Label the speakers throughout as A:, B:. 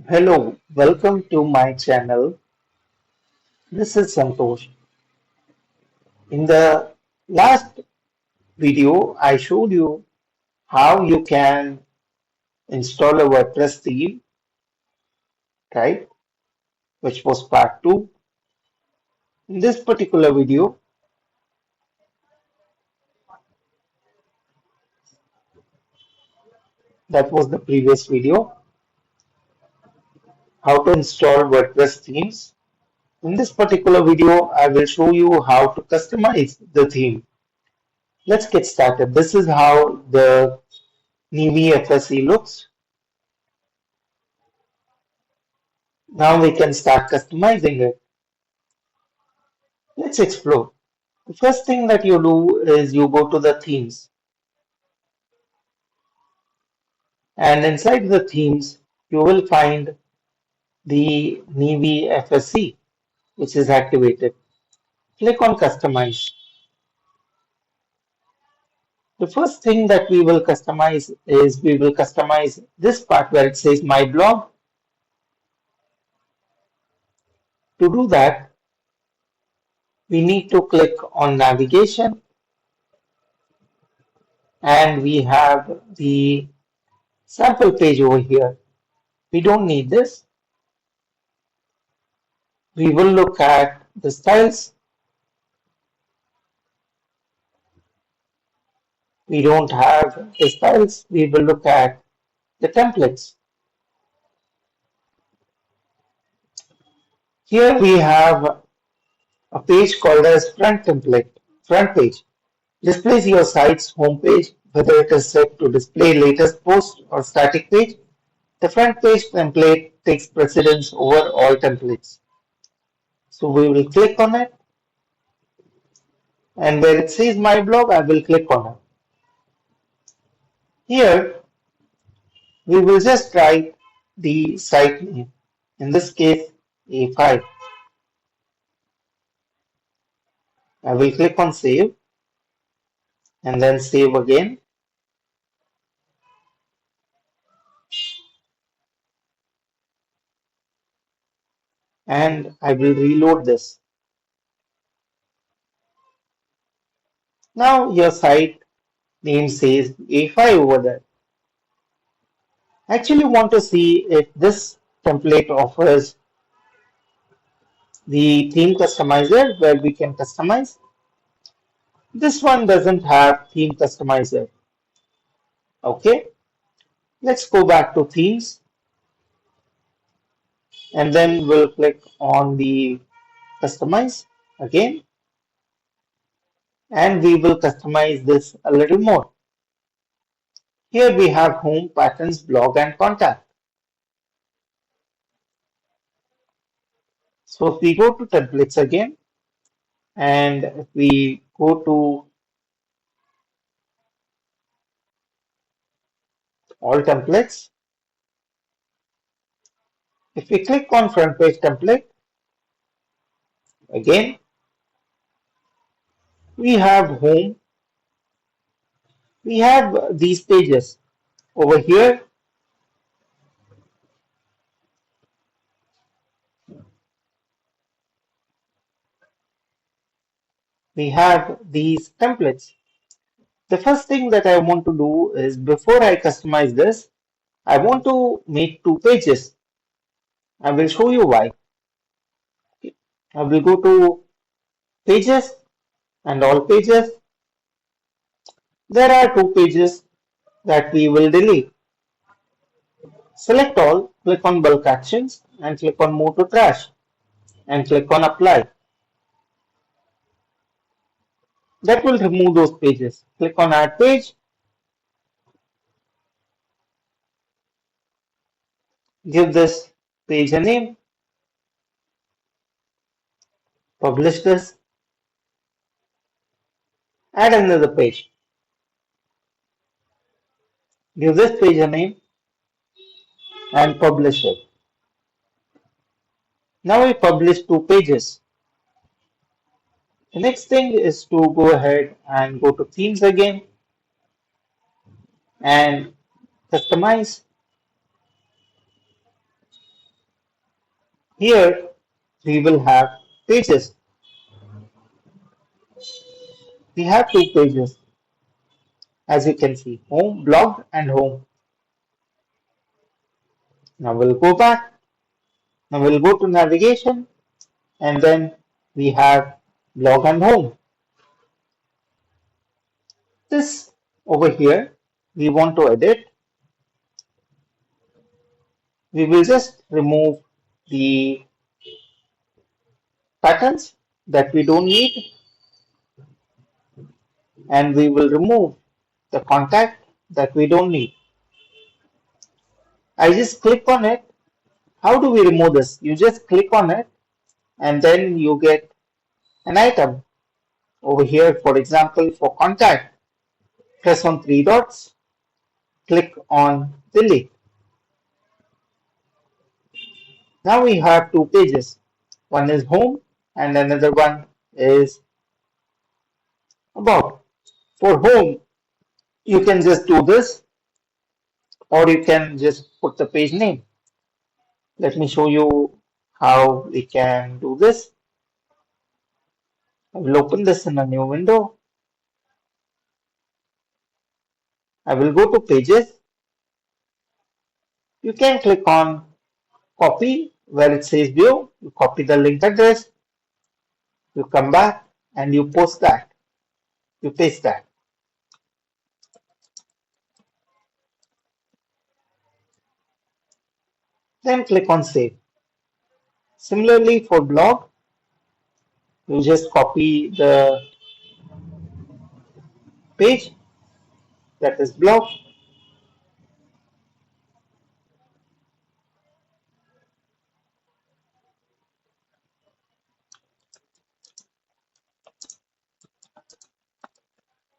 A: Hello, welcome to my channel. This is Santosh. In the last video, I showed you how you can install a WordPress theme, right? Which was part 2. In this particular video, that was the previous video, how to install WordPress themes. In this particular video, I will show you how to customize the theme. Let's get started. This is how the Neve FSE looks. Now we can start customizing it. Let's explore. The first thing that you do is you go to the themes, and inside the themes you will find the Neve FSC, which is activated. Click on customize. The first thing that we will customize is we will customize this part where it says my blog. To do that, we need to click on navigation, and we have the sample page over here. We don't need this. We will look at the styles. We don't have the styles. We will look at the templates. Here we have a page called as front template, front page. Displays your site's home page, whether it is set to display latest post or static page. The front page template takes precedence over all templates. So we will click on it, and where it says my blog, I will click on it. Here we will just write the site name, in this case A5. I will click on save and then save again. And I will reload this. Now your site name says A5 over there. I actually want to see if this template offers the theme customizer where we can customize. This one doesn't have theme customizer. Okay, let's go back to themes, and then we'll click on the customize again, and we will customize this a little more. Here we have home, patterns, blog, and contact. So if we go to templates again, and if we go to all templates, if we click on front page template, again, we have home, we have these pages. Over here, we have these templates. The first thing that I want to do is before I customize this, I want to make two pages. I will show you why. I will go to pages and all pages. There are two pages that we will delete. Select all, click on bulk actions and click on move to trash and click on apply. That will remove those pages. Click on add page, give this page a name, publish this, add another page. Give this page a name and publish it. Now we publish two pages. The next thing is to go ahead and go to themes again and customize. Here we will have pages. We have two pages, as you can see, home, blog and home. Now we'll go back. Now we'll go to navigation and then we have blog and home. This over here we want to edit. We will just remove the patterns that we don't need and we will remove the contact that we don't need. I just click on it. How do we remove this? You just click on it and then you get an item over here. For example, for contact, press on three dots, click on delete. Now we have two pages. One is home and another one is about. For home, you can just do this or you can just put the page name. Let me show you how we can do this. I will open this in a new window. I will go to pages. You can click on copy where it says view. You copy the link address. You come back and you post that. You paste that. Then click on save. Similarly for blog, you just copy the page that is blog.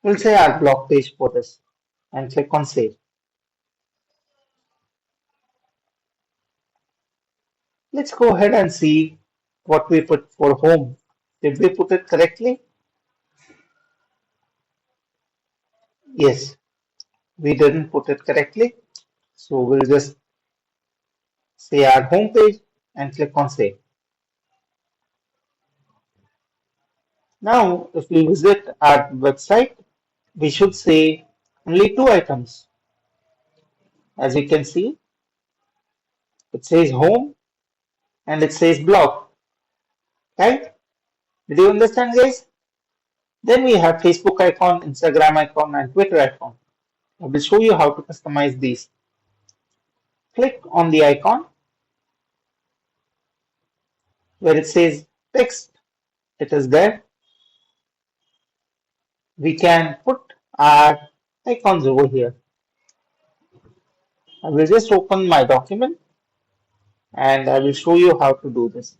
A: We'll say our blog page for this and click on save. Let's go ahead and see what we put for home. Did we put it correctly? Yes, we didn't put it correctly. So we'll just say our home page and click on save. Now, if we visit our website, we should say only two items. As you can see, it says home and it says blog, right? Did you understand, guys? Then we have Facebook icon, Instagram icon, and Twitter icon. I will show you how to customize these. Click on the icon where it says text. It is there. We can put our icons over here. I will just open my document and I will show you how to do this.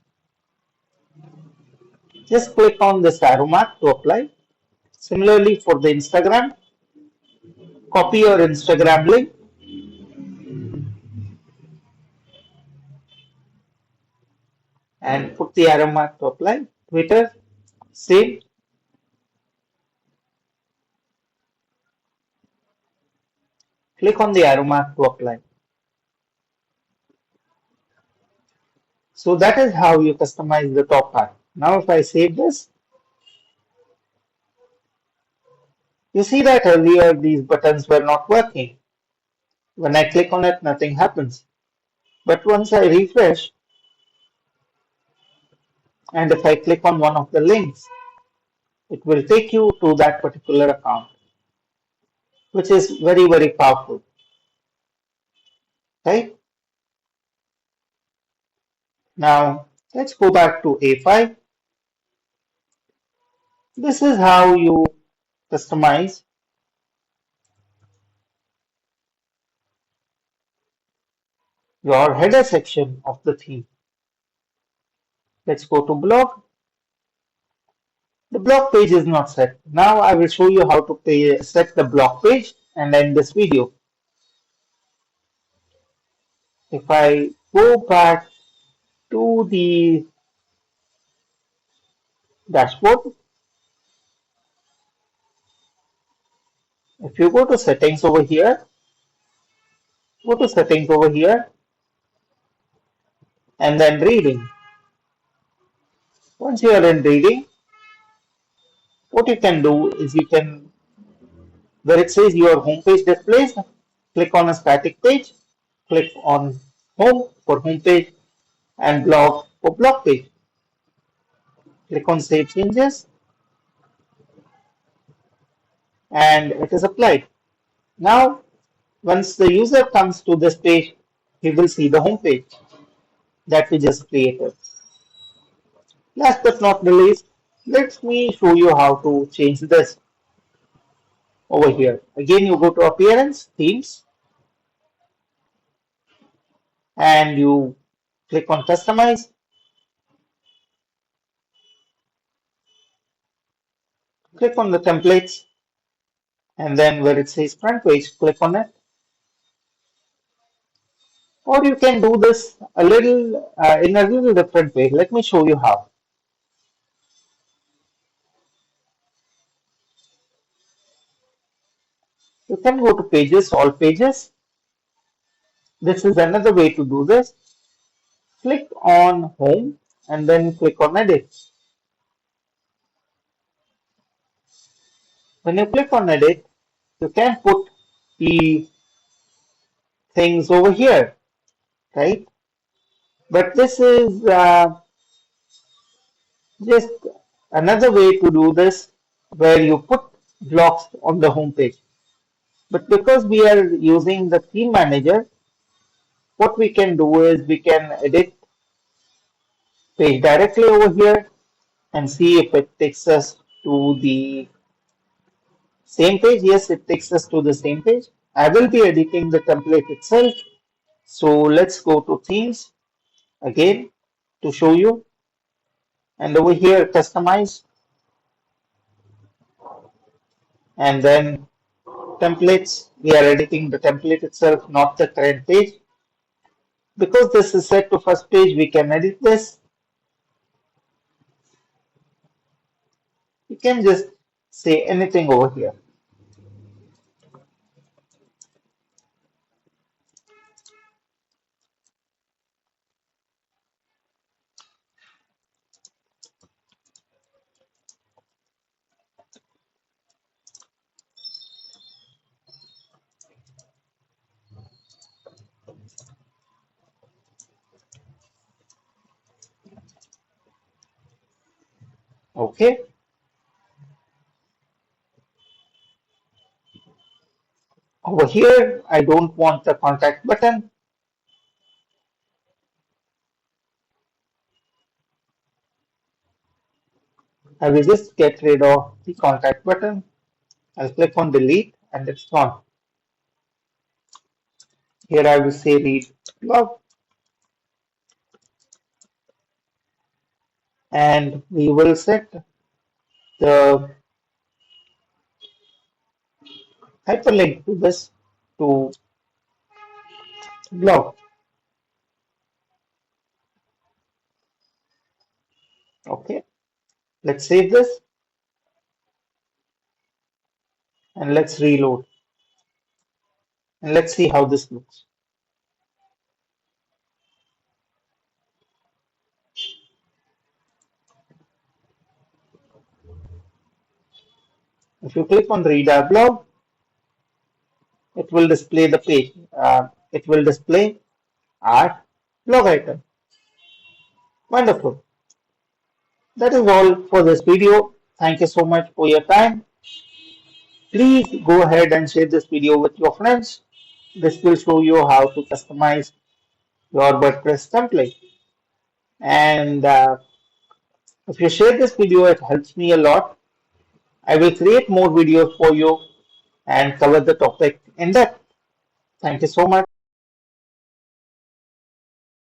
A: Just click on this arrow mark to apply. Similarly for the Instagram, copy your Instagram link and put the arrow mark to apply. Twitter, same. Click on the arrow mark to apply. So that is how you customize the top part. Now if I save this, you see that earlier these buttons were not working. When I click on it, nothing happens. But once I refresh, and if I click on one of the links, it will take you to that particular account, which is very, very powerful. Right? Now, let's go back to A5. This is how you customize your header section of the theme. Let's go to blog. The blog page is not set. Now I will show you how to set the blog page and end this video. If I go back to the dashboard, if you go to settings over here, go to settings over here, and then reading. Once you are in reading, what you can do is you can, where it says your home page displays, click on a static page, click on home for home page and blog for blog page. Click on save changes and it is applied. Now, once the user comes to this page, he will see the home page that we just created. Last but not the least, let me show you how to change this over here. Again, you go to Appearance, Themes, and you click on Customize, click on the templates, and then where it says Front Page, click on it. Or you can do this a little in a little different way. Let me show you how. You can go to Pages, All Pages. This is another way to do this. Click on Home and then click on Edit. When you click on Edit, you can put the things over here, right? But this is just another way to do this where you put blocks on the home page. But because we are using the theme manager, what we can do is we can edit page directly over here and see if it takes us to the same page. Yes, it takes us to the same page. I will be editing the template itself. So let's go to themes again to show you. And over here, customize and then templates. We are editing the template itself, not the current page. Because this is set to first page, we can edit this. You can just say anything over here. Okay. Over here, I don't want the contact button. I will just get rid of the contact button. I'll click on delete and it's gone. Here I will say read blog and we will set the hyperlink to this to blog. Okay, let's save this and let's reload and let's see how this looks. If you click on read our blog, it will display the page. It will display our blog item. Wonderful. That is all for this video. Thank you so much for your time. Please go ahead and share this video with your friends. This will show you how to customize your WordPress template. And if you share this video, it helps me a lot. I will create more videos for you and cover the topic in depth. Thank you so much.